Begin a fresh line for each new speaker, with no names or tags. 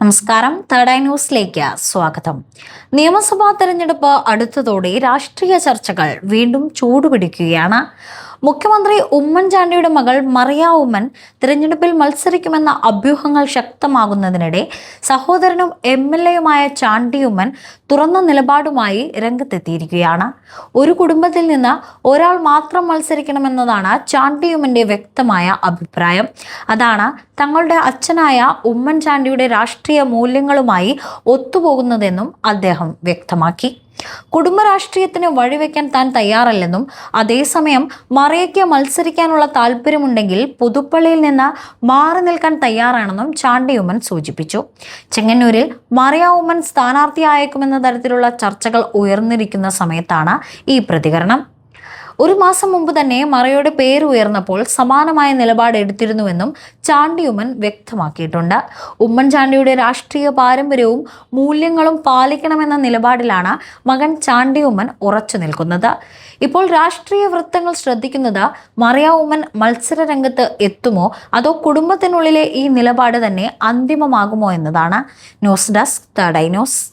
നമസ്കാരം. Third eye ന്യൂസിലേക്ക് സ്വാഗതം. നിയമസഭാ തെരഞ്ഞെടുപ്പ് അടുത്തതോടെ രാഷ്ട്രീയ ചർച്ചകൾ വീണ്ടും ചൂടുപിടിക്കുകയാണ്. മുഖ്യമന്ത്രി ഉമ്മൻചാണ്ടിയുടെ മകൾ മറിയ ഉമ്മൻ തിരഞ്ഞെടുപ്പിൽ മത്സരിക്കുമെന്ന അഭ്യൂഹങ്ങൾ ശക്തമാകുന്നതിനിടെ സഹോദരനും MLA-യുമായ ചാണ്ടി ഉമ്മൻ തുറന്ന നിലപാടുമായി രംഗത്തെത്തിയിരിക്കുകയാണ്. ഒരു കുടുംബത്തിൽ നിന്ന് ഒരാൾ മാത്രം മത്സരിക്കണമെന്നതാണ് ചാണ്ടി ഉമ്മന്റെ വ്യക്തമായ അഭിപ്രായം. അതാണ് തങ്ങളുടെ അച്ഛനായ ഉമ്മൻചാണ്ടിയുടെ രാഷ്ട്രീയ മൂല്യങ്ങളുമായി ഒത്തുപോകുന്നതെന്നും അദ്ദേഹം വ്യക്തമാക്കി. കുടുംബ രാഷ്ട്രീയത്തിന് വഴിവെക്കാൻ താൻ തയ്യാറല്ലെന്നും അതേസമയം മറിയയ്ക്ക് മത്സരിക്കാനുള്ള താല്പര്യമുണ്ടെങ്കിൽ പുതുപ്പള്ളിയിൽ നിന്ന് മാറി നിൽക്കാൻ തയ്യാറാണെന്നും ചാണ്ടി ഉമ്മൻ സൂചിപ്പിച്ചു. ചെങ്ങന്നൂരിൽ മറിയ ഉമ്മൻ സ്ഥാനാർത്ഥിയായേക്കുമെന്ന തരത്തിലുള്ള ചർച്ചകൾ ഉയർന്നിരിക്കുന്ന സമയത്താണ് ഈ പ്രതികരണം. ഒരു മാസം മുമ്പ് തന്നെ മറിയയുടെ പേര് ഉയർന്നപ്പോൾ സമാനമായ നിലപാട് എടുത്തിരുന്നുവെന്നും ചാണ്ടി ഉമ്മൻ വ്യക്തമാക്കിയിട്ടുണ്ട്. ഉമ്മൻചാണ്ടിയുടെ രാഷ്ട്രീയ പാരമ്പര്യവും മൂല്യങ്ങളും പാലിക്കണമെന്ന നിലപാടിലാണ് മകൻ ചാണ്ടി ഉമ്മൻ ഉറച്ചു നിൽക്കുന്നത്. ഇപ്പോൾ രാഷ്ട്രീയ വൃത്തങ്ങൾ ശ്രദ്ധിക്കുന്നത് മറിയ ഉമ്മൻ മത്സര രംഗത്ത് എത്തുമോ അതോ കുടുംബത്തിനുള്ളിലെ ഈ നിലപാട് തന്നെ അന്തിമമാകുമോ എന്നതാണ്. News desk third eye news.